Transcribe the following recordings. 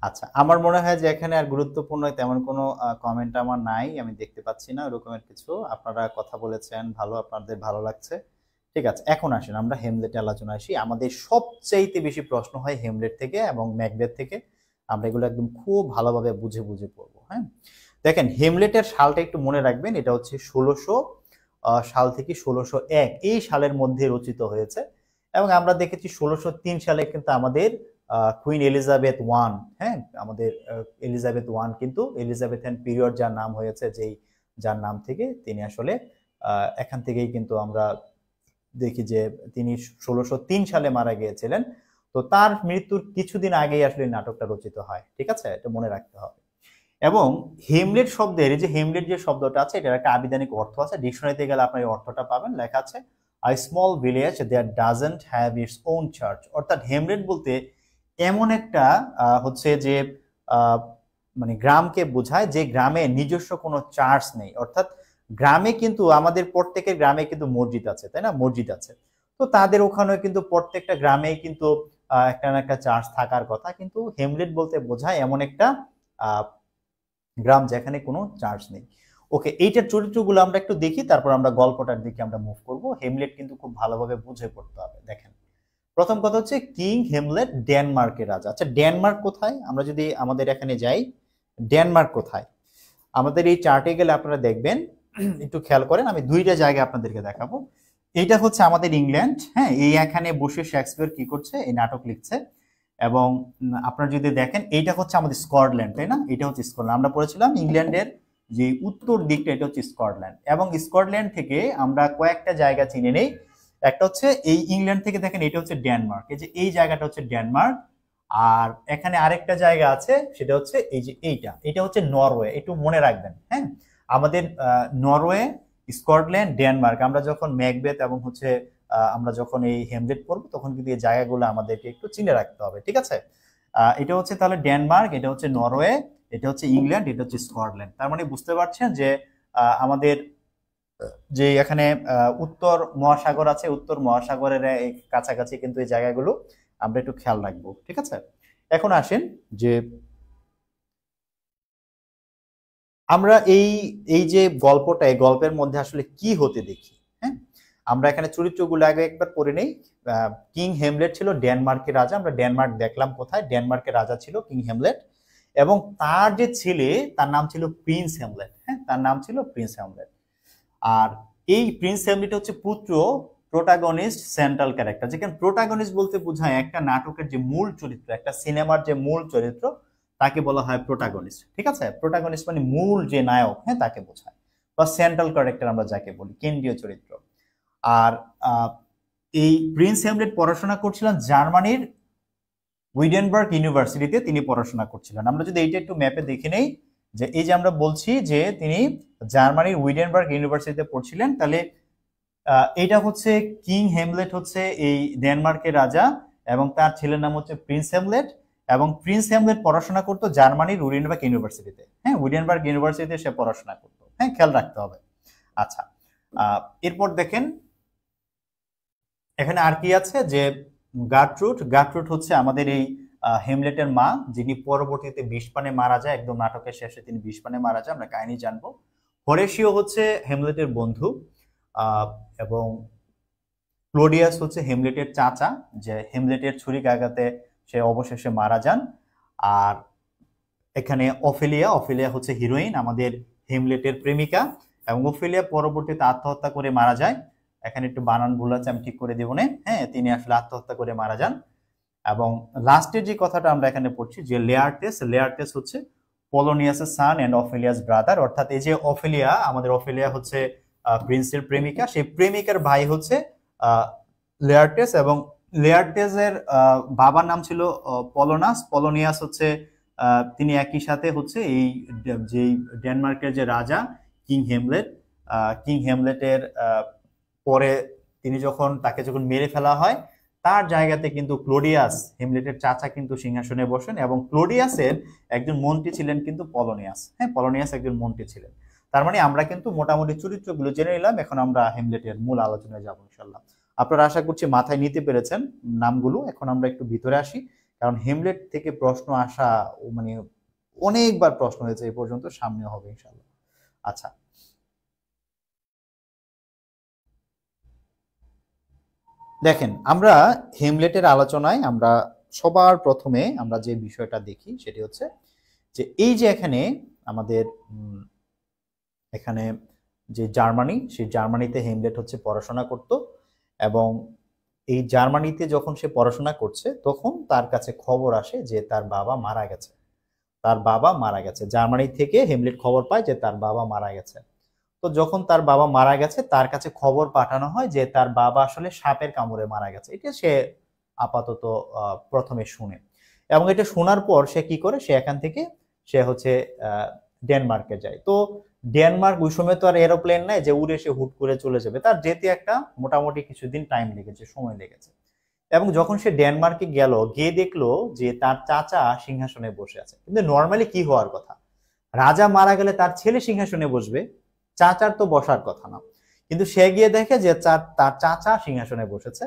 আচ্ছা, আমার মনে হয় যে এখানে আর গুরুত্বপূর্ণ তেমন কোনো কমেন্ট আমার নাই, আমি দেখতে পাচ্ছি না ওরকমের কিছু। আপনারা কথা বলেছেন ভালো, আপনাদের ভালো লাগছে। ঠিক আছে, এখন আসেন আমরা হেমলেটে আলোচনা আসি। আমাদের সবচাইতে বেশি প্রশ্ন হয় হেমলেট থেকে এবং ম্যাকবেথ থেকে। আমরা এগুলো একদম খুব ভালোভাবে বুঝে বুঝে পড়বো। হ্যাঁ, দেখেন হেমলেটের সালটা একটু মনে রাখবেন, এটা হচ্ছে ১৬০০ সাল থেকে ১৬০১ এই সালের মধ্যে রচিত হয়েছে। এবং আমরা দেখেছি ১৬০৩ সালে কিন্তু আমাদের কুইন এলিজাবেথ ওয়ান, হ্যাঁ, আমাদের এলিজাবেথ ওয়ান কিন্তু এলিজাবেথিয়ান পিরিয়ড যার নাম হয়েছে, যেই যার নাম থেকে তিনি আসলে এখান থেকেই কিন্তু আমরা দেখি যে তিনি ১৬০৩ সালে মারা গিয়েছিলেন। তো তার মৃত্যুর কিছুদিন আগেই আসলে নাটকটা রচিত হয়। ঠিক আছে, এটা মনে রাখতে হবে। এবং হেমলেট শব্দের, এই যে হেমলেট যে শব্দটা আছে, এটার একটা আবিধানিক অর্থ আছে। ডিকশনারিতে গেলে আপনার এই অর্থটা পাবেন, লেখা আছে a small village that doesn't have its own church. অর্থাৎ হেমলেট বলতে এমন একটা হচ্ছে যে আহ, মানে গ্রামকে বোঝায় যে গ্রামে নিজস্ব কোনো চার্চ নেই। অর্থাৎ গ্রামে কিন্তু আমাদের প্রত্যেকের গ্রামে কিন্তু মসজিদ আছে, তাই না, মসজিদ আছে। তো তাদের ওখানে কিন্তু প্রত্যেকটা গ্রামেই কিন্তু একটা না একটা চার্চ থাকার কথা, কিন্তু হেমলেট বলতে বোঝায় এমন একটা আহ গ্রাম যেখানে কোনো চার্চ নেই। ওকে, এইটার চরিত্রগুলো আমরা একটু দেখি, তারপর আমরা গল্পটার দিকে আমরা মুভ করব। হেমলেট কিন্তু খুব ভালোভাবে বুঝে পড়তে হবে। দেখেন, প্রথম কথা হচ্ছে কিং হেমলেট ডেনমার্কের রাজা। আচ্ছা, ডেনমার্ক কোথায়? আমরা যদি আমাদের এখানে যাই, ডেনমার্ক কোথায়? আমাদের এই চার্টে গেলে আপনারা দেখবেন, একটু খেয়াল করেন, আমি দুইটা জায়গা আপনাদেরকে দেখাবো। এইটা হচ্ছে আমাদের ইংল্যান্ড, হ্যাঁ, এই এখানে বসে শেক্সপিয়ার কি করছে, এই নাটক লিখছে। এবং আপনারা যদি দেখেন, এইটা হচ্ছে আমাদের স্কটল্যান্ড, তাই না, এটা হচ্ছে স্কটল্যান্ড। আমরা পড়েছিলাম ইংল্যান্ডের যে উত্তর দিকটা, এটা হচ্ছে স্কটল্যান্ড। এবং স্কটল্যান্ড থেকে আমরা কয়েকটা জায়গা চিনে নেই। একটা হচ্ছে এই ইংল্যান্ড থেকে দেখেন, এটা হচ্ছে ডেনমার্ক, এই যে এই জায়গাটা হচ্ছে ডেনমার্ক। আর এখানে আরেকটা জায়গা আছে, সেটা হচ্ছে এই যে এইটা, এটা হচ্ছে নরওয়ে। একটু মনে রাখবেন, হ্যাঁ, আমাদের নরওয়ে, স্কটল্যান্ড, ডেনমার্ক। আমরা যখন ম্যাকবেথ এবং হচ্ছে আমরা যখন এই হেমলেট পড়বো, তখন কিন্তু এই জায়গাগুলো আমাদেরকে একটু চিনে রাখতে হবে। ঠিক আছে, এটা হচ্ছে তাহলে ডেনমার্ক, এটা হচ্ছে নরওয়ে, এটা হচ্ছে ইংল্যান্ড, এটা হচ্ছে স্কটল্যান্ড। তার মানে বুঝতে পারছেন যে আমাদের যে এখানে উত্তর মহাসাগর আছে, উত্তর মহাসাগরের এই কাছাকাছি কিন্তু এই জায়গাগুলো আমরা একটু খেয়াল রাখবো। ঠিক আছে, এখন আসেন যে আমরা এই এই যে গল্পটা, এই গল্পের মধ্যে আসলে কি হতে দেখি। হ্যাঁ, আমরা এখানে চরিত্রগুলো আগে একবার পড়ে নেই। কিং হেমলেট ছিল ডেনমার্কের রাজা। আমরা ডেনমার্ক দেখলাম কোথায়, ডেনমার্কের রাজা ছিল কিং হেমলেট। এবং তার যে ছেলে, তার নাম ছিল প্রিন্স হেমলেট। হ্যাঁ, তার নাম ছিল প্রিন্স হেমলেট। আর এই প্রিন্স হেমলেট হচ্ছে পুত্র, প্রোটাগনিস্ট, সেন্ট্রাল ক্যারেক্টার। যেখানে প্রোটাগনিস্ট বলতে বোঝায় একটা নাটকের যে মূল চরিত্র, একটা সিনেমার যে মূল চরিত্র, তাকে বলা হয় প্রোটাগনিস্ট। ঠিক আছে, প্রোটাগনিস্ট মানে মূল যে নায়ক, হ্যাঁ, তাকে বোঝায়। বা সেন্ট্রাল ক্যারেক্টার আমরা যাকে বলি, কেন্দ্রীয় চরিত্র। আর এই প্রিন্স হেমলেট পড়াশোনা করছিলেন জার্মানির উইডেনবার্গ ইউনিভার্সিটিতে, তিনি পড়াশোনা করছিলেন। আমরা যদি এইটা একটু ম্যাপে দেখে নেই, যে এই যে আমরা বলছি যে তিনি জার্মানির উইডেনবার্গ ইউনিভার্সিটিতে পড়ছিলেন, তাহলে এটা হচ্ছে কিং হেমলেট হচ্ছে এই ডেনমার্কের রাজা, এবং তার ছেলের নাম হচ্ছে প্রিন্স হেমলেট। এবং প্রিন্স হেমলেট পড়াশোনা করতো জার্মানির উইডেনবার্গ ইউনিভার্সিটিতে। হ্যাঁ, উইডেনবার্গ ইউনিভার্সিটিতে সে পড়াশোনা করতো। হ্যাঁ, খেয়াল রাখতে হবে। আচ্ছা, এরপর দেখেন এখানে আর কি আছে, যে গাট্রুড। গাট্রুড হচ্ছে আমাদের এই হেমলেটের মা, যিনি পরবর্তীতে বিষপানে মারা যায়। একদম নাটকের শেষে তিনি বিষপানে মারা যায়, আমরা কাহিনী জানবো। হরেশিও হচ্ছে হেমলেটের বন্ধু। আহ, এবং ক্লোডিয়াস হচ্ছে হেমলেটের চাচা, যে হেমলেটের ছুরিকাঘাতে সে অবশেষে মারা যান। আর এখানে অফেলিয়া, অফেলিয়া হচ্ছে হিরোইন, আমাদের হেমলেটের প্রেমিকা। এবং অফেলিয়া পরবর্তীতে আত্মহত্যা করে মারা যায়। এখানে একটু বানান ভুল আছে, আমি ঠিক করে দেবো না। হ্যাঁ, তিনি আসলে আত্মহত্যা করে মারা যান। এবং লাস্টের যে কথাটা আমরা এখানে পড়ছি, যে লেয়ারটেস, লেয়ারটেস হচ্ছে পলোনিয়াসের সান এন্ড অফেলিয়াস ব্রাদার। অর্থাৎ এই যে অফেলিয়া, আমাদের অফেলিয়া হচ্ছে প্রিন্সের প্রেমিকা, সেই প্রেমিকার ভাই হচ্ছে লেয়ারটেস। এবং লেয়ারটেসের বাবার নাম ছিল পলোনাস। পলোনিয়াস হচ্ছে তিনি একই সাথে হচ্ছে এই যে ডেনমার্কের যে রাজা কিং হেমলেট, কিং হেমলেটের পরে তিনি যখন তাকে যখন মেরে ফেলা হয়, তার জায়গাতে কিন্তু ক্লোডিয়াস, হেমলেটের চাচা, কিন্তু সিংহাসনে বসেন। এবং ক্লোডিয়াসের একজন মন্ত্রী ছিলেন কিন্তু পলোনিয়াস। হ্যাঁ, পলোনিয়াস একজন মন্ত্রী ছিলেন। তার মানে আমরা কিন্তু মোটামুটি চরিত্রগুলো জেনে নিলাম। এখন আমরা হেমলেটের মূল আলোচনায় যাবো ইনশাল্লাহ। আপনারা আশা করছি মাথায় নিতে পেরেছেন নামগুলো। এখন আমরা একটু ভিতরে আসি, কারণ হেমলেট থেকে প্রশ্ন আসা মানে অনেকবার প্রশ্ন হয়েছে এই পর্যন্ত, সামনে হবে ইনশাল্লাহ। আচ্ছা, দেখেন আমরা হেমলেটের আলোচনায় আমরা সবার প্রথমে আমরা যে বিষয়টা দেখি সেটি হচ্ছে যে এই যে এখানে আমাদের এখানে যে জার্মানি, সেই জার্মানিতে হেমলেট হচ্ছে পড়াশোনা করত, এবং এই জার্মানিতে যখন সে পড়াশোনা করছে তখন তার কাছে খবর আসে যে তার বাবা মারা গেছে। তার বাবা মারা গেছে, জার্মানি থেকে হেমলেট খবর পায় যে তার বাবা মারা গেছে। তো যখন তার বাবা মারা গেছে তার কাছে খবর পাঠানো হয় যে তার বাবা আসলে সাপের কামড়ে মারা গেছে। এটা সে আপাতত প্রথমে শুনে, এবং এটা শোনার পর সে কি করে, সে এখান থেকে সে হচ্ছে ডেনমার্কে যায়। তো ডেনমার্ক ওই সময় তো আর এরোপ্লেন নাই যে উড়ে সে হুট করে চলে যাবে, তার যেতে একটা মোটামুটি কিছুদিন টাইম লেগেছে, সময় লেগেছে। এবং যখন সে ডেনমার্কে গেল, গিয়ে দেখলো যে তার চাচা সিংহাসনে বসে আছে। কিন্তু নর্মালি কি হওয়ার কথা, রাজা মারা গেলে তার ছেলে সিংহাসনে বসবে, চাচার তো বসার কথা না। কিন্তু সে গিয়ে দেখে যে তার চাচা সিংহাসনে বসেছে,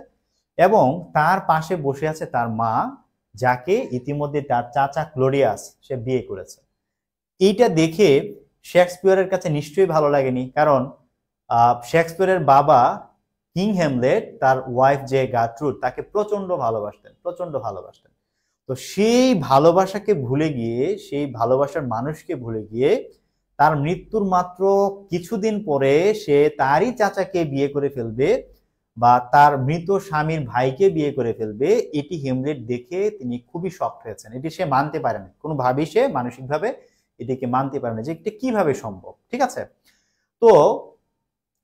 এবং তার পাশে বসে আছে তার মা, যাকে ইতিমধ্যে তার চাচা ক্লোডিয়াস সে বিয়ে করেছে। এইটা দেখে শেক্সপিয়রের কাছে নিশ্চয়ই ভালো লাগেনি, কারণ শেক্সপিয়রের বাবা কিং হেমলেট তার ওয়াইফ যে গার্ট্রুড তাকে প্রচন্ড ভালোবাসতেন, প্রচন্ড ভালোবাসতেন। তো সেই ভালোবাসাকে ভুলে গিয়ে, সেই ভালোবাসার মানুষকে ভুলে গিয়ে তার মৃত্যুর মাত্র কিছুদিন পরে সে তারই চাচাকে বিয়ে করে ফেলবে, বা তার মৃত স্বামীর ভাইকে বিয়ে করে ফেলবে। এটি হেমলেট দেখে তিনি খুবই শকড হয়েছেন, এটি সে মানতে পারেনি, কোনোভাবেই সে মানসিকভাবে এটিকে মানতে পারে না যে এটা কিভাবে সম্ভব। ঠিক আছে, তো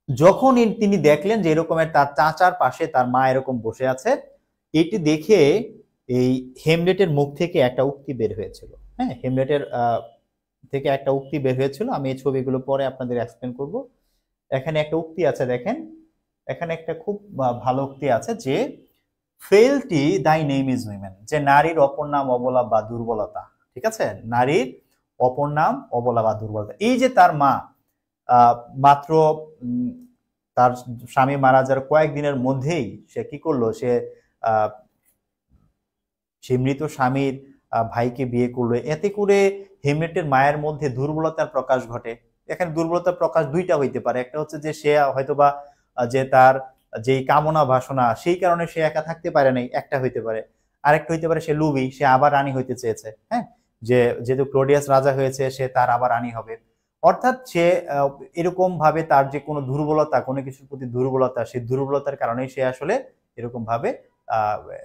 যখন তিনি দেখলেন যে এরকমের তার চাচার পাশে তার মা এরকম বসে আছে, এটি দেখে এই হেমলেটের মুখ থেকে একটা উক্তি বের হয়েছিল। হ্যাঁ, হেমলেটের থেকে একটা উক্তি বের হয়েছিল, আমি এই ছবিগুলো পরে আপনাদের এক্সপ্লেন করব। এখানে একটা উক্তি আছে, দেখেন এখানে একটা খুব ভালো উক্তি আছে যে ফেলটি দাই নেম ইজ উইমেন, যে নারীর অপর নাম অবলা বা দুর্বলতা। ঠিক আছে, নারীর অপর নাম অবলা বা দুর্বলতা। এই যে তার মা মাত্র তার স্বামী মারা যাওয়ার কয়েকদিনের মধ্যেই সে কি করলো, সে মৃত স্বামীর ভাইকে বিয়ে করলো। এতে করে হেমলেটের মায়ের মধ্যে দুর্বলতার প্রকাশ ঘটে। এখানে দুর্বলতার প্রকাশ দুইটা হইতে পারে, একটা হচ্ছে যে সে হয়তোবা যে তার যেই কামনা বাসনা সেই কারণে সে একা থাকতে পারে নাই, একটা হইতে পারে। আরেকটা হইতে পারে সে লুবি, সে আবার রানী হইতে চেয়েছে। হ্যাঁ, যে যেহেতু ক্লোডিয়াস রাজা হয়েছে সে তার আবার রানী হবে। অর্থাৎ সে এরকম ভাবে তার যে কোনো দুর্বলতা, কোনো কিছুর প্রতি দুর্বলতা, সেই দুর্বলতার কারণেই সে আসলে এরকম ভাবে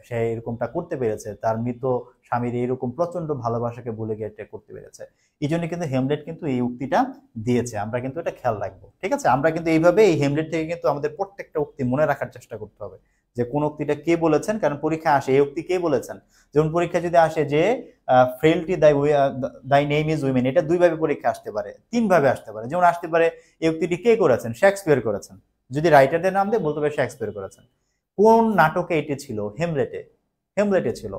সে এরকমটা করতে পেরেছে, তার মৃত স্বামীর এইরকম প্রচন্ড ভালোবাসাকে ভুলে গিয়ে এটা করতে পেরেছে। এই জন্য কিন্তু হেমলেট কিন্তু এই উক্তিটা দিয়েছে, আমরা কিন্তু এটা খেয়াল রাখবো। ঠিক আছে, আমরা কিন্তু এইভাবে এই হেমলেট থেকে কিন্তু আমাদের প্রত্যেকটা উক্তি মনে রাখার চেষ্টা করতে হবে, যে কোন উক্তিটা কে বলেছেন, কারণ পরীক্ষা আসে এই উক্তি কে বলেছেন। যেমন পরীক্ষা যদি আসে যে ফ্রেলটি দাই নেম ইজ উইমেন, এটা দুই ভাবে পরীক্ষা আসতে পারে, তিন ভাবে আসতে পারে। যেমন আসতে পারে এই উক্তিটি কে করেছেন, শেক্সপিয়র করেছেন, যদি রাইটারদের নাম দিয়ে বলতে পারে শেক্সপিয়র করেছেন। কোন নাটকে এটি ছিল, হেমলেটে, হেমলেটে ছিল।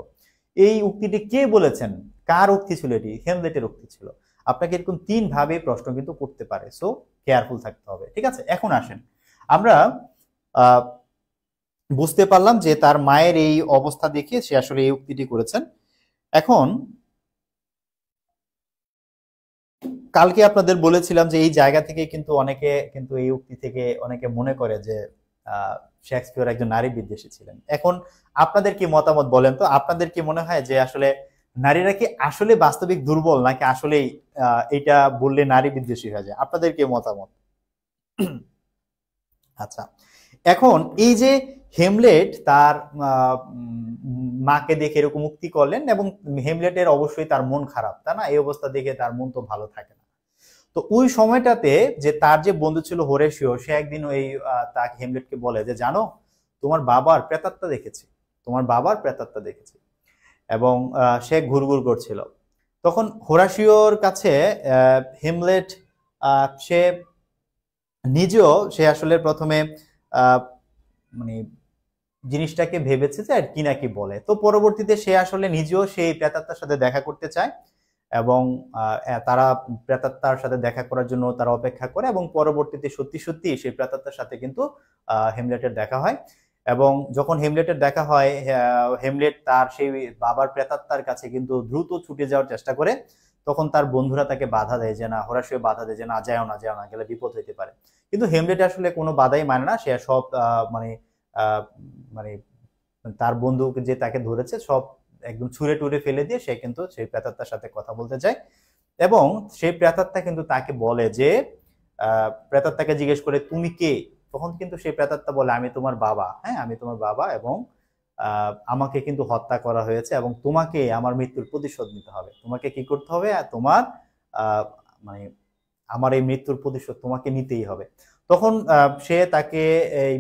এই উক্তিটি কে বলেছেন, কার উক্তি ছিল, এটি হেমলেটের উক্তি ছিল। আপনাকে এরকম তিন ভাবে প্রশ্ন কিন্তু করতে পারে, সো কেয়ারফুল থাকতে হবে। ঠিক আছে, এখন আসেন আমরা বুঝতে পারলাম যে তার মায়ের এই অবস্থা দেখে সে আসলে এই উক্তিটি করেছেন। এখন কালকে আপনাদের বলেছিলাম যে এই জায়গা থেকে কিন্তু অনেকে কিন্তু এই উক্তি থেকে অনেকে মনে করে যে শেক্সপিয়র একজন নারী বিদ্বেষী ছিলেন। এখন আপনাদের কি মতামত বলেন তো, আপনাদের কি মনে হয় যে আসলে নারীরা কি আসলে বাস্তবিক দুর্বল, নাকি আসলেই এটা বললে নারী বিদ্বেষী হয়ে যায়? আপনাদের কি মতামত? আচ্ছা, এখন এই যে হেমলেট তার মাকে দেখে এরকম উক্তি করলেন, এবং হেমলেটের অবশ্যই তার মন খারাপ, তা না? এই অবস্থা দেখে তার মন তো ভালো থাকে না। তো ওই সময়টাতে যে তার যে বন্ধু ছিল হোরেশিও, সে একদিন ওই তাকে হেমলেটকে বলে যে জানো, তোমার বাবার প্রেতাত্মা দেখেছি, তোমার বাবার প্রেতাত্মা দেখেছি। এবং সে ঘুরঘুর করছিল। তখন হোরাশিওর কাছে হেমলেট সে নিজেও সে আসলে প্রথমে মানে জিনিসটাকে ভেবেছে যে আর কি নাকি বলে। তো পরবর্তীতে সে আসলে নিজেও সেই প্রেতাত্মার সাথে দেখা করতে চায়, এবং তারা প্রেতাত্মার সাথে দেখা করার জন্য তারা অপেক্ষা করে, এবং পরবর্তীতে সত্যি সত্যি সেই প্রেতাত্মার সাথে কিন্তু হেমলেটের দেখা হয়। এবং যখন হেমলেটের দেখা হয়, হেমলেট তার সেই বাবার প্রেতাত্মার কাছে কিন্তু দ্রুত ছুটে যাওয়ার চেষ্টা করে। তখন তার বন্ধুরা তাকে বাধা দেয় যে না, হরাশয় বাধা দেয় যে না, যাও না, যাও না, গেলে বিপদ হইতে পারে। কিন্তু হেমলেট আসলে কোনো বাধাই মানে না, সে সব মানে আহ, মানে তার বন্ধু যে তাকে ধরেছে সব একদম ছুঁড়ে টুড়ে ফেলে দিয়ে সে কিন্তু সেই প্রেতাত্মার সাথে কথা বলতে চায়। এবং সেই প্রেতাত্মা কিন্তু তাকে বলে যে, প্রেতাত্মাকে জিজ্ঞেস করে তুমি কে। তখন কিন্তু সেই প্রেতাত্মা বলে আমি তোমার বাবা, হ্যাঁ আমি তোমার বাবা, এবং আমাকে কিন্তু হত্যা করা হয়েছে এবং তোমাকে আমার মৃত্যুর প্রতিশোধ নিতে হবে। তোমাকে কি করতে হবে, তোমার আহ, মানে আমার এই মৃত্যুর প্রতিশোধ তোমাকে নিতেই হবে। তখন সে তাকে এই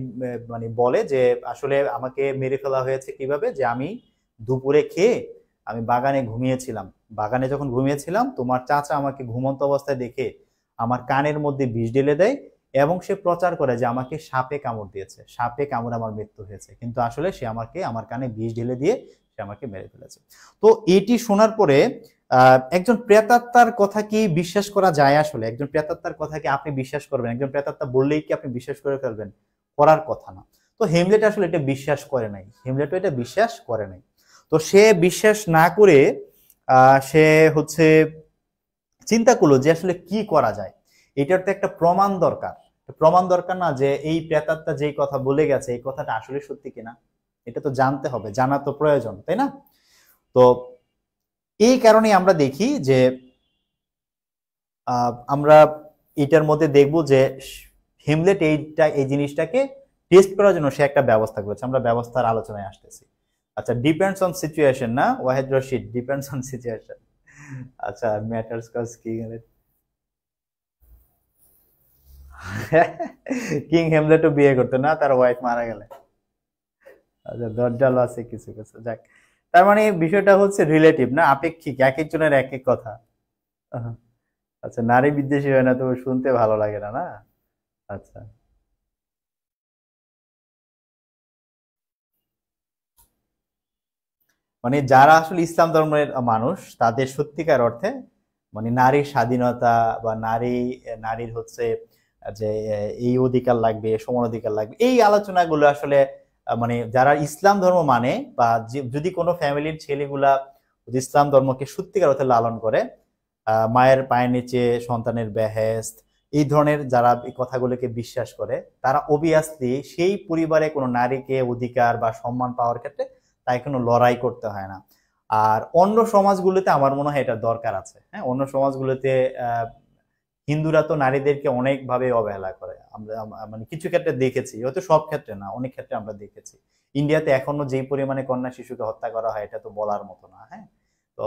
মানে বলে যে আসলে আমাকে মেরে ফেলা হয়েছে কিভাবে, যে আমি দুপুরে খেয়ে আমি বাগানে ঘুমিয়েছিলাম। বাগানে যখন ঘুমিয়েছিলাম তোমার চাচা আমাকে ঘুমন্ত অবস্থায় দেখে আমার কানের মধ্যে বিষ ঢেলে দেয় এবং সে প্রচার করে যে আমাকে সাপে কামড় দিয়েছে, সাপে কামড়ে আমার মৃত্যু হয়েছে, কিন্তু আসলে সে আমাকে আমার কানে বিষ ঢেলে দিয়ে সে আমাকে মেরে ফেলেছে। তো এটি শোনার পরে একজন প্রেতাত্মার কথা কি বিশ্বাস করা যায়? আসলে একজন প্রেতাত্মার কথা কি আপনি বিশ্বাস করবেন? একজন প্রেতাত্মা বললেই কি আপনি বিশ্বাস করে ফেলবেন? করার কথা না। তো হেমলেট আসলে এটা বিশ্বাস করে নাই, হেমলেটও এটা বিশ্বাস করে নাই। তো সে বিশ্বাস না করে সে হচ্ছে চিন্তা করলো যে আসলে কি করা যায়। এটার তো একটা প্রমাণ দরকার, প্রমাণ দরকার না, যে এই প্রেতাত্মা যেই কথা বলে গেছে এই কথাটা আসলে সত্যি কিনা, এটা তো জানতে হবে, জানা তো প্রয়োজন, তাই না? তো এই কারণে আমরা দেখি যে আমরা এটার মধ্যে দেখব যে হেমলেট এই জিনিসটাকে টেস্ট করার জন্য সে একটা ব্যবস্থা করেছে। আমরা ব্যবস্থার আলোচনায় আসতেছি। আচ্ছা, ডিপেন্ডস অন সিচুয়েশন না Wahid Rashid, depends on situation. আচ্ছা, ম্যাটার্স কজ কিং কিং হেমলেটও বিয়ে করতো না, তার ওয়াইফ মারা গেলে। আচ্ছা, দরজাল আছে কিছু কিছু, যাক। তার মানে বিষয়টা হচ্ছে রিলেটিভ না, আপেক্ষিক, এক একজনের এক এক কথা। আচ্ছা, নারী বিদ্বেষী হয় না, তো শুনতে ভালো লাগে না, না? আচ্ছা, মানে যারা আসলে ইসলাম ধর্মের মানুষ তাদের সত্যিকার অর্থে মানে নারীর স্বাধীনতা বা নারীর হচ্ছে যে এই অধিকার লাগবে, সমান অধিকার লাগবে, এই আলোচনাগুলো আসলে মানে যারা ইসলাম ধর্ম মানে, বা যদি কোনো ফ্যামিলির ছেলেগুলা যদি ইসলাম ধর্মকে সত্যিকার অর্থে লালন করে, মায়ের পায়ের নিচে সন্তানের বেহেশত, এই ধরনের যারা এই কথাগুলোকে বিশ্বাস করে, তারা অবভিয়াসলি সেই পরিবারে কোনো নারীকে অধিকার বা সম্মান পাওয়ার ক্ষেত্রে তাই কোনো লড়াই করতে হয় না। আর অন্য সমাজগুলোতে আমার মনে হয় এটা দরকার আছে। হ্যাঁ, অন্য সমাজগুলোতে আহ হিন্দুরা তো নারীদেরকে অনেকভাবে অবহেলা করে। আমরা মানে কিছু ক্ষেত্রে দেখেছি, হয়তো সব ক্ষেত্রে না, অনেক ক্ষেত্রে আমরা দেখেছি। ইন্ডিয়াতে এখনো যেই পরিমাণে কন্যা শিশুকে হত্যা করা হয় এটা তো বলার মতো না। হ্যাঁ, তো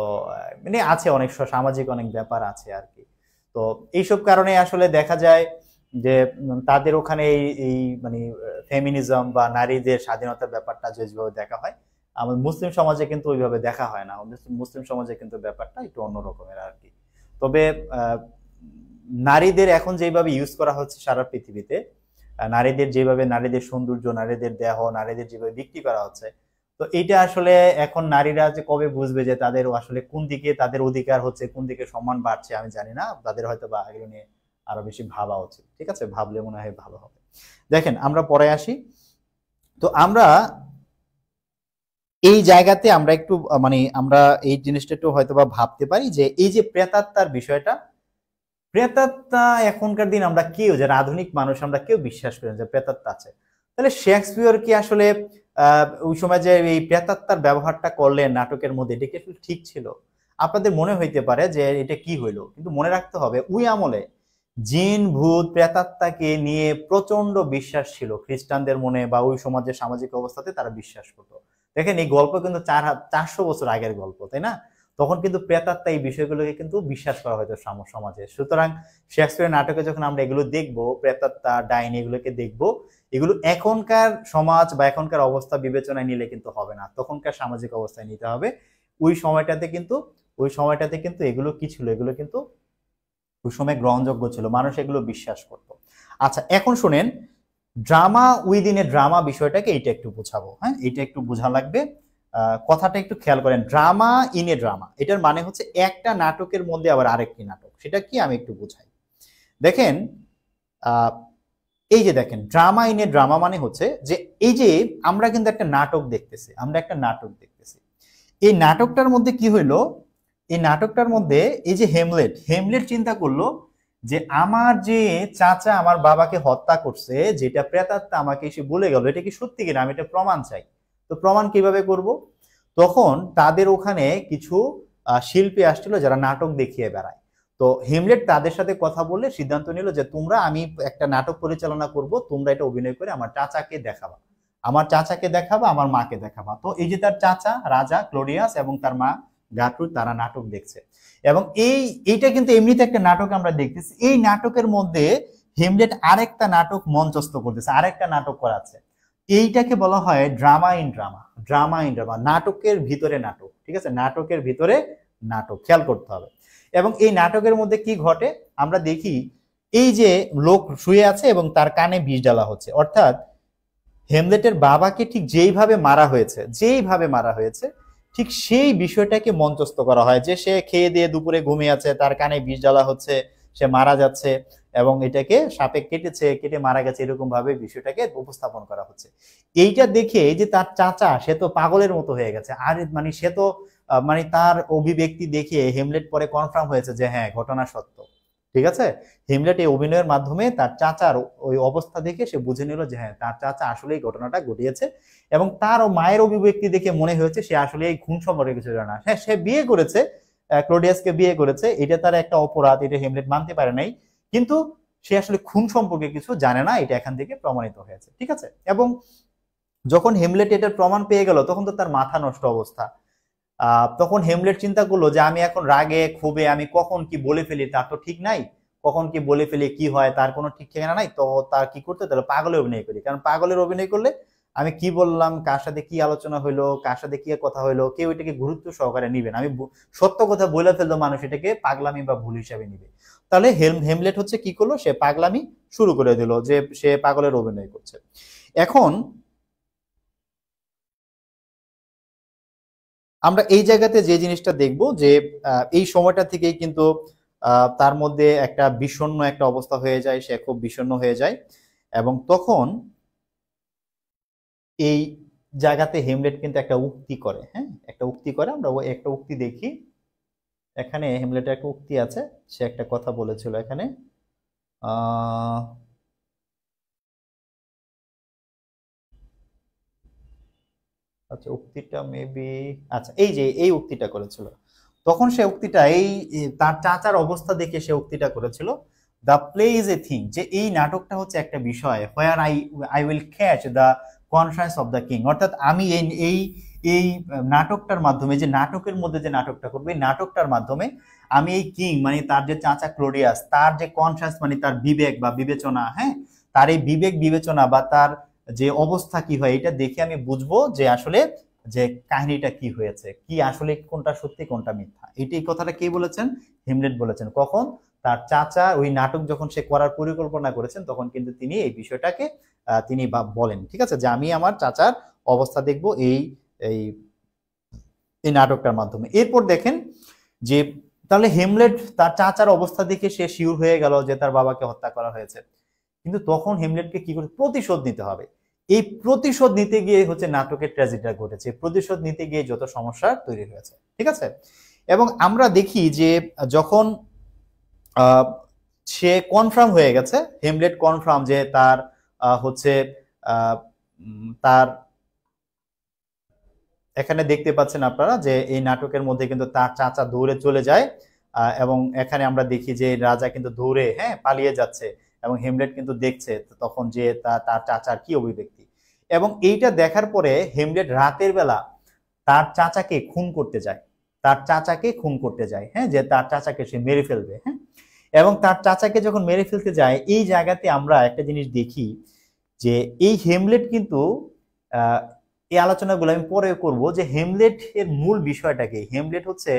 মানে আছে অনেক সামাজিক অনেক ব্যাপার আছে আর কি। তো এইসব কারণে আসলে দেখা যায় যে তাদের ওখানে এই মানে ফেমিনিজম বা নারীদের স্বাধীনতার ব্যাপারটা যেভাবে দেখা হয়, আমাদের মুসলিম সমাজে কিন্তু ওইভাবে দেখা হয় না। মুসলিম সমাজে কিন্তু ব্যাপারটা একটু অন্য রকমের আর কি। তবে নারীদের এখন যেভাবে ইউজ করা হচ্ছে সারা পৃথিবীতে, নারীদের যেভাবে, নারীদের সৌন্দর্য, নারীদের দেহ, নারীদের যেভাবে বিক্রি করা হচ্ছে, তো এইটা আসলে এখন নারীরা যে কবে বুঝবে যে তাদের আসলে কোন দিকে তাদের অধিকার হচ্ছে, কোন দিকে সম্মান বাড়ছে, আমি জানি না। তাদের হয়তো বা এগুলো নিয়ে আরো বেশি ভাবা উচিত। ঠিক আছে, ভাবলে মনে হয় ভালো হবে। দেখেন, আমরা পরে আসি। তো আমরা এই জায়গাতে আমরা একটু মানে আমরা এই জিনিসটা একটু হয়তো বা ভাবতে পারি যে এই যে প্রেতাত্মার বিষয়টা, প্রেতাত্মা এখনকার দিন আমরা কেউ, যারা আধুনিক মানুষ, আমরা কেউ বিশ্বাস করি না যে প্রেতাত্মা আছে। তাহলে শেক্সপিয়র কি আসলে ওই সময় যে এই প্রেতাত্মার ব্যবহারটা করলেন নাটকের মধ্যে, এটা কি আসলে ঠিক ছিল? আপনাদের মনে হইতে পারে যে এটা কি হইলো, কিন্তু মনে রাখতে হবে ওই আমলে জিন ভূত প্রেতাত্মাকে নিয়ে প্রচন্ড বিশ্বাস ছিল খ্রিস্টানদের মনে, বা ওই সমাজের সামাজিক অবস্থাতে তারা বিশ্বাস করতো। দেখেন, এই গল্প কিন্তু 400 বছর আগের গল্প, তাই না? তখন কিন্তু প্রেতাত্মা এই বিষয়গুলোকে কিন্তু বিশ্বাস করা হয়তো সমাজে। সুতরাং শেক্সপিয়ারের নাটকে যখন আমরা এগুলো দেখবো, প্রেতাত্মা ডাইনি এগুলোকে দেখবো, এগুলো এখনকার সমাজ বা এখনকার অবস্থা বিবেচনায় নিলে কিন্তু হবে না, তখনকার সামাজিক অবস্থায় নিতে হবে। ওই সময়টাতে কিন্তু এগুলো কি ছিল, এগুলো কিন্তু ওই সময় গ্রহণযোগ্য ছিল, মানুষ এগুলো বিশ্বাস করত। আচ্ছা, এখন শুনেন, ড্রামা উইদিন এ ড্রামা বিষয়টাকে এইটা একটু বোঝাবো। হ্যাঁ, এইটা একটু বোঝা লাগবে। কথাটা একটু খেয়াল করেন, ড্রামা ইন এ ড্রামা, এটার মানে হচ্ছে একটা নাটকের মধ্যে আবার আরেকটি নাটক। সেটা কি আমি একটু বুঝাই। দেখেন, এই যে দেখেন ড্রামা ইন এ ড্রামা মানে হচ্ছে যে এই যে আমরা কিন্তু একটা নাটক দেখতেছি, আমরা একটা নাটক দেখতেছি। এই নাটকটার মধ্যে কি হইলো, এই নাটকটার মধ্যে এই যে হেমলেট, হেমলেট চিন্তা করলো যে আমার যে চাচা আমার বাবাকে হত্যা করছে, যেটা প্রেতাত্মা আমাকে এসে বলে গেল, এটা কি সত্যি কিনা, আমি এটা প্রমাণ চাই। তো প্রমাণ কিভাবে করব? তখন তাদের ওখানে কিছু শিল্পী আসছিল যারা নাটক দেখিয়ে বেড়ায়। তো হেমলেট তাদের সাথে কথা বলে সিদ্ধান্ত নিল যে তোমরা, আমি একটা নাটক পরিচালনা করব, তোমরা এটা অভিনয় করে আমার চাচাকে দেখাবা, আমার চাচাকে দেখাবা, আমার মাকে দেখাবা। তো এই যে তার চাচা রাজা ক্লোডিয়াস এবং তার মা গাট্রুড, তারা নাটক দেখছে। এবং এইটা কিন্তু এমনিতে একটা নাটক আমরা দেখতেছি। এই নাটকের মধ্যে হেমলেট আরেকটা নাটক মঞ্চস্থ করতেছে, আরেকটা নাটক করাচ্ছে। এইটাকে বলা হয় drama in drama, drama in drama, নাটকের ভিতরে নাটক। ঠিক আছে, নাটকের ভিতরে নাটক, খেয়াল করতে হবে। এবং এই নাটকের মধ্যে কি ঘটে আমরা দেখি, এই যে লোক শুয়ে আছে এবং তার কানে বিষ ঢালা হচ্ছে, অর্থাৎ হেমলেটের বাবাকে ঠিক যেইভাবে মারা হয়েছে, যেইভাবে মারা হয়েছে ঠিক সেই বিষয়টাকে মঞ্চস্থ করা হয়, যে সে খেয়ে দিয়ে দুপুরে ঘুমিয়ে আছে, তার কানে বিষ জ্বালা হচ্ছে, সে মারা যাচ্ছে এবং এটাকে সাপে কেটেছে, কেটে মারা গেছে, এরকম ভাবে বিষয়টাকে উপস্থাপন করা হচ্ছে। এইটা দেখে এই যে তার চাচা, সে তো পাগলের মতো হয়ে গেছে। আর মানে সে তো মানে তার অভিব্যক্তি দেখে হেমলেট পরে কনফার্ম হয়েছে যে হ্যাঁ, ঘটনা সত্য। ঠিক আছে, হেমলেট এই অভিনয়ের মাধ্যমে তার চাচার ওই অবস্থা দেখে সে বুঝে নিল যে হ্যাঁ, তার চাচা আসলে এই ঘটনাটা ঘটিয়েছে। এবং তার মায়ের অভিব্যক্তি দেখে মনে হয়েছে সে আসলে এই খুন সম্পর্কে কিছু জানে না। হ্যাঁ, সে বিয়ে করেছে, ক্লোডিয়াসকে বিয়ে করেছে, এটা তার একটা অপরাধ, এটা হেমলেট মানতে পারে নাই, কিন্তু সে আসলে খুন সম্পর্কে কিছু জানে না, এটা এখান থেকে প্রমাণিত হয়েছে। ঠিক আছে, এবং যখন হেমলেট এটার প্রমাণ পেয়ে গেল তখন তো তার মাথা নষ্ট অবস্থা। তখন হেমলেট চিন্তা করলো যে আমি এখন রাগে ক্ষোভে আমি কখন কি বলে ফেলি তার তো ঠিক নাই, কখন কি বলে ফেলি কি হয় তার কোনো ঠিক ঠিকানা নাই। তো তার কি করতে, তাহলে পাগলের অভিনয় করি, কারণ পাগলের অভিনয় করলে আমি কি বললাম, কার সাথে কি আলোচনা হইলো, কার সাথে কি কথা হইলো, কেউ এটাকে গুরুত্ব সহকারে নিবে না। আমি সত্য কথা বলে ফেললো, মানুষ এটাকে পাগলামি বা ভুল হিসাবে নিবে। তাহলে হেমলেট হচ্ছে কি করলো, সে পাগলামি শুরু করে দিল, যে সে পাগলের অভিনয় করছে। এখন আমরা এই জায়গাতে যে জিনিসটা দেখব যে এই সময়টা থেকেই কিন্তু তার মধ্যে একটা বিষণ্ণ একটা অবস্থা হয়ে যায়, সে খুব বিষণ্ণ হয়ে যায়। এবং তখন এই জায়গাতে হেমলেট কিন্তু একটা উক্তি করে, হ্যাঁ, একটা উক্তি করে। আমরা ওই একটা উক্তি দেখি, এখানে হেমলেটের একটা উক্তি আছে, সে একটা কথা বলেছিল এখানে। আহ আচ্ছা, উক্তিটা মেবি, আচ্ছা এই যে এই উক্তিটা করেছিল, তখন সে উক্তিটা এই তার চাচার অবস্থা দেখে সে উক্তিটা করেছিল, the play is a thing, যে এই নাটকটা হচ্ছে একটা বিষয়, where I I will catch the conscious of the king, অর্থাৎ আমি এই এই এই নাটকটার মাধ্যমে, যে নাটকের মধ্যে যে নাটকটা করবে, এই নাটকটার মাধ্যমে আমি এই কিং মানে তার যে চাচা ক্লোডিয়াস, তার যে কনসাস মানে তার বিবেক বা বিবেচনা, হ্যাঁ, তার এই বিবেক বিবেচনা বা তার যে অবস্থা কি হয়, এটা দেখে আমি বুঝবো যে আসলে যে কাহিনীটা কি হয়েছে, কি আসলে কোনটা সত্যি কোনটা মিথ্যা। এই কথাটা কে বলেছেন? হেমলেট বলেছেন। কখন? তার চাচা ওই নাটক যখন সে করার পরিকল্পনা করেছেন, তখন কিন্তু তিনি এই বিষয়টাকে তিনি বলেন। ঠিক আছে, যে আমি আমার চাচার অবস্থা দেখবো এই এই এই নাটকটার মাধ্যমে। এরপর দেখেন যে তাহলে হেমলেট তার চাচার অবস্থা দেখে সে শিওর হয়ে গেল যে তার বাবাকে হত্যা করা হয়েছে, কিন্তু তখন হেমলেটকে কি করে প্রতিশোধ নিতে হবে। এই প্রতিশোধ নিতে গিয়ে হচ্ছে নাটকের ট্র্যাজেডিটা ঘটেছে, প্রতিশোধ নিতে গিয়ে যত সমস্যা তৈরি হয়েছে। ঠিক আছে, এবং আমরা দেখি যে যখন সে কনফার্ম হয়ে গেছে, হেমলেট কনফার্ম যে তার হচ্ছে তার, এখানে দেখতে পাচ্ছেন আপনারা যে এই নাটকের মধ্যে কিন্তু তার চাচা দৌড়ে চলে যায়, এবং এখানে আমরা দেখি যে রাজা কিন্তু দৌড়ে, হ্যাঁ, পালিয়ে যাচ্ছে, এবং হেমলেট কিন্তু দেখছে তখন যে তার চাচার কি অভিব্যক্তি। এবং এইটা দেখার পরে হেমলেট রাতের বেলা তার চাচাকে খুন করতে যায়, তার চাচাকে খুন করতে যায়, হ্যাঁ, যে তার চাচাকে সে মেরে ফেলবে। হ্যাঁ, এবং তার চাচাকে যখন মেরে ফেলতে যায়, এই জায়গাতে আমরা একটা জিনিস দেখি যে এই হেমলেট কিন্তু এই আলোচনাগুলো আমি পরে করব, যে হেমলেট এর মূল বিষয়টাকে, হেমলেট হচ্ছে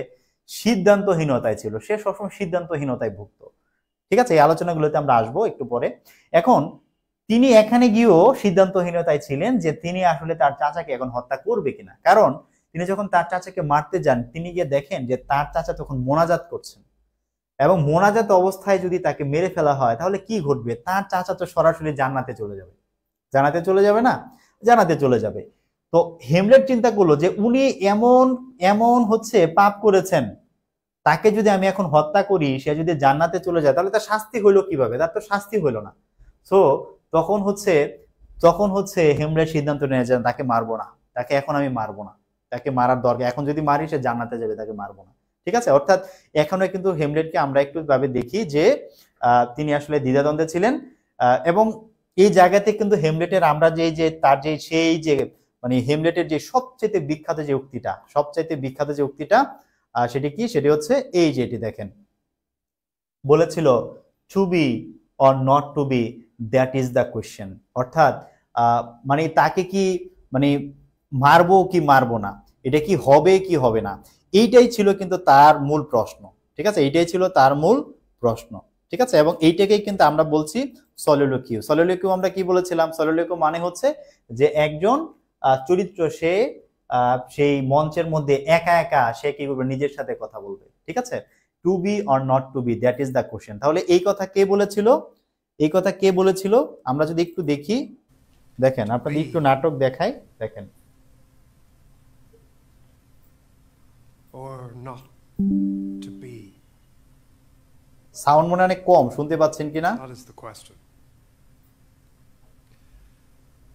সিদ্ধান্তহীনতায় ছিল, সে সবসময় সিদ্ধান্তহীনতায় ভুগত। ঠিক আছে, এই আলোচনাগুলোতে আমরা আসবো একটু পরে। এখন তিনি এখানে গিয়েও সিদ্ধান্তহীনতায় ছিলেন, যে তিনি আসলে তার চাচাকে এখন হত্যা করবে কিনা, কারণ তিনি যখন তার চাচাকে মারতে যান, তিনি গিয়ে দেখেন যে তার চাচা তখন মোনাজাত করছেন, এবং মোনাজাত অবস্থায় যদি তাকে মেরে ফেলা হয় তাহলে কি ঘটবে? তার চাচা তো সরাসরি জান্নাতে চলে যাবে। জান্নাতে চলে যাবে না? জান্নাতে চলে যাবে। তো হেমলেট চিন্তা করলো যে উনি এমন এমন হচ্ছে পাপ করেছেন, তাকে যদি আমি এখন হত্যা করি, সে যদি জান্নাতে চলে যায় তাহলে তার শাস্তি হইলো কিভাবে? তার তো শাস্তি হইলো না। সো তখন হচ্ছে হেমলেট সিদ্ধান্ত নেয় যে তাকে মারবো না, তাকে এখন আমি মারবো না, তাকে মারার দরকার, এখন যদি মারি সে জান্নাতে যাবে, তাকে মারবো না। ঠিক আছে, অর্থাৎ এখনো কিন্তু হেমলেটকে আমরা একটু ভাবে দেখি যে তিনি আসলে দ্বিধাদ্বন্দ্বে ছিলেন, এবং এই জায়গাতে কিন্তু হেমলেটের আমরা যে তার যে সেই যে মানে হেমলেটের যে সবচেয়ে বিখ্যাত যে উক্তিটা, সেটি কি? সেটি হচ্ছে এই যে এটি দেখেন, বলেছিল to be or not to be, that is the question. অর্থাৎ মানে তাকে কি মানে মারবো কি মারবো না, এটা কি হবে কি হবে না, এইটাই ছিল কিন্তু তার মূল প্রশ্ন। ঠিক আছে, এইটাই ছিল তার মূল প্রশ্ন। ঠিক আছে, এবং এইটাকেই কিন্তু আমরা বলছি সলিলোকিউ। সলিলোকিউ আমরা কি বলেছিলাম? সলিলোকিউ মানে হচ্ছে যে একজন চরিত্র সে সেই মঞ্চের মধ্যে একা একা সে কি করবে? নিজের সাথে কথা বলবে। ঠিক আছে, to be or not to be, that is the question. তাহলে এই কথা কে বলেছিল? এই কথা কে বলেছিল? আমরা যদি একটু দেখি, দেখেন আপনাদের একটু নাটক দেখাই, দেখেন। সাউন্ড মনে অনেক কম, শুনতে পাচ্ছেন কিনা?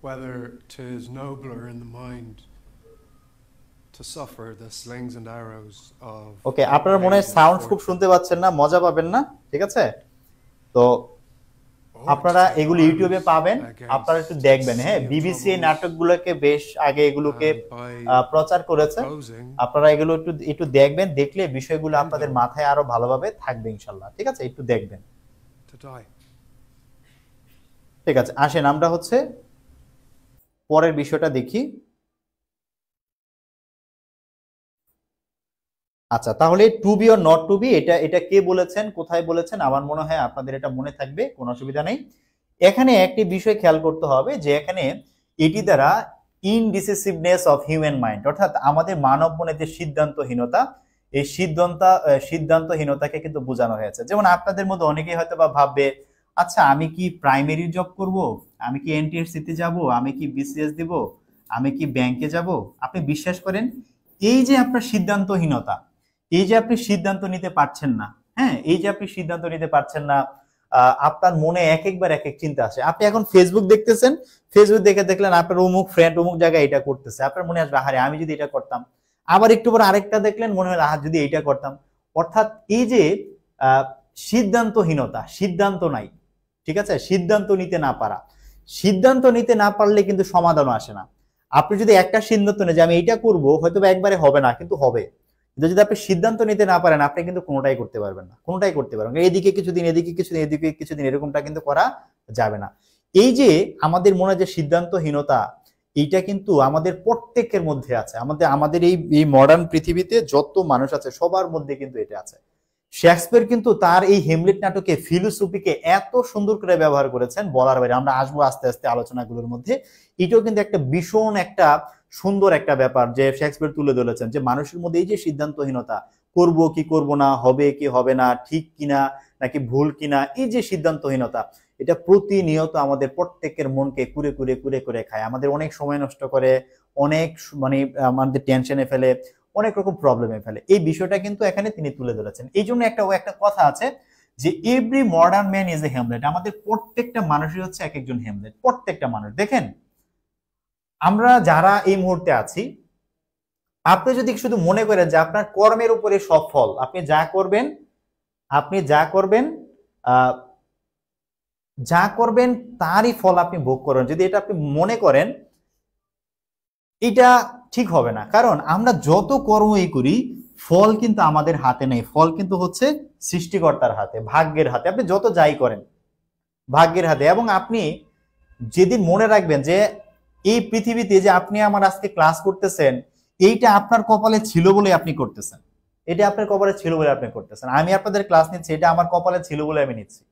Whether 'tis nobler in the mind to suffer the slings and arrows of ওকে, আপনারা মনে হয় সাউন্ড খুব শুনতে পাচ্ছেন না, মজা পাবেন না। ঠিক আছে, তো আপনারা এগুলো ইউটিউবে পাবেন, আপনারা একটু দেখবেন। হ্যাঁ, বিবিসি এই নাটকগুলোকে বেশ আগে এগুলোকে প্রচার করেছে, আপনারা এগুলো একটু দেখবেন, দেখলে বিষয়গুলো আপনাদের মাথায় আরো ভালোভাবে থাকবে ইনশাল্লাহ। ঠিক আছে, একটু দেখবেন। ঠিক আছে, আসেন আমরা হচ্ছে পরের বিষয়টা দেখি। আচ্ছা, তাহলে to be or not to be, এটা কে বলেছেন, কোথায় বলেছেন? আমার মনে হয় আপনাদের এটা মনে থাকবে, কোনো অসুবিধা নেই। এখানে একটি বিষয় খেয়াল করতে হবে যে এখানে এটি দ্বারা ইনডিসিসিভনেস অফ হিউম্যান মাইন্ড, অর্থাৎ আমাদের মানব মনের যে সিদ্ধান্তহীনতা, এই সিদ্ধান্তহীনতাকে কিন্তু বোঝানো হয়েছে। যেমন আপনাদের মধ্যে অনেকেই হয়তো বা ভাববে, আচ্ছা আমি কি প্রাইমারি জব করব, আমি কি এনটিএসসিতে যাব, আমি কি বিসিএস দিব, আমি কি ব্যাংকে যাব? আপনি বিশ্বাস করেন, এই যে আপনার সিদ্ধান্তহীনতা, এই যে আপনি সিদ্ধান্ত নিতে পারছেন না, হ্যাঁ, এই যে আপনি সিদ্ধান্ত নিতে পারছেন না, আপনার মনে এক একবার এক এক চিন্তা আসে। আপনি এখন ফেসবুক দেখতেছেন, ফেসবুক দেখে দেখলেন আপনার অমুক ফ্রেন্ড অমুক জায়গায় এটা করতেছে, আপনার মনে আসবে আরে আমি যদি এটা করতাম। আবার একটু পর আরেকটা দেখলেন, মনে হলো আহ যদি এটা করতাম। অর্থাৎ এই যে সিদ্ধান্তহীনতা, সিদ্ধান্ত নাই। ঠিক আছে, সিদ্ধান্ত নিতে না পারা, সিদ্ধান্ত নিতে না পারলে কিন্তু সমাধানও আসে না। আপনি যদি একটা সিদ্ধান্ত নেন যে আমি এইটা করবো, হয়তো একবারে হবে না, কিন্তু হবে। কিন্তু যদি আপনি সিদ্ধান্ত নিতে না পারেন, আপনি কিন্তু কোনোটাই করতে পারবেন না, কোনোটাই করতে পারবেন না। এদিকে কিছুদিন, এদিকে কিছুদিন, এদিকে কিছুদিন, এরকমটা কিন্তু করা যাবে না। এই যে আমাদের মনে যে সিদ্ধান্তহীনতা, এইটা কিন্তু আমাদের প্রত্যেকের মধ্যে আছে। আমাদের এই মডার্ন পৃথিবীতে যত মানুষ আছে সবার মধ্যে কিন্তু এটা আছে। শেক্সপিয়ার কিন্তু তার এই হেমলেট নাটকে ফিলোসফিকে এত সুন্দর করে ব্যবহার করেছেন, বলার বাইরে। আমরা আসবো আস্তে আস্তে আলোচনাগুলোর মধ্যে। এটাও কিন্তু একটা ভীষণ একটা সুন্দর একটা ব্যাপার যে শেক্সপিয়ার তুলে ধরেছেন, যে মানুষের মধ্যে এই যে সিদ্ধান্তহীনতা, করব কি করব না, হবে কি হবে না, ঠিক কিনা নাকি ভুল কিনা, এই যে সিদ্ধান্তহীনতা, এটা প্রতিনিয়ত আমাদের প্রত্যেকের মনকে কুরে কুরে কুরে করে খায়, আমাদের অনেক সময় নষ্ট করে, অনেক মানে আমাদের টেনশনে ফেলে, অনেক রকম প্রবলেমে ফেলে। এই বিষয়টা কিন্তু এখানে তিনি তুলে ধরেছেন। এই জন্য একটা কথা আছে যে every modern man is a Hamlet. আমাদের প্রত্যেকটা মানুষই হচ্ছে এক একজন হেমলেট, প্রত্যেকটা মানুষ। দেখেন, আমরা যারা এই মুহূর্তে আছি, আপনি যদি শুধু মনে করেন যে আপনার কর্মের উপরে সব ফল, আপনি যা করবেন তারই ফল আপনি ভোগ করবেন, যদি এটা আপনি মনে করেন, এটা ঠিক হবে না। কারণ আমরা যত কর্মই করি, ফল কিন্তু আমাদের হাতে নেই, ফল কিন্তু হচ্ছে সৃষ্টিকর্তার হাতে, ভাগ্যের হাতে। আপনি যত যাই করেন, ভাগ্যের হাতে। এবং আপনি যেদিন মনে রাখবেন যে এই পৃথিবীতে যে আপনি আমার আজকে ক্লাস করতেছেন, এইটা আপনার কপালে ছিল বলে আপনি করতেছেন, এটা আপনার কপালে ছিল বলে আপনি করতেছেন। আমি আপনাদের ক্লাস নিচ্ছি, এটা আমার কপালে ছিল বলে আমি নিচ্ছি।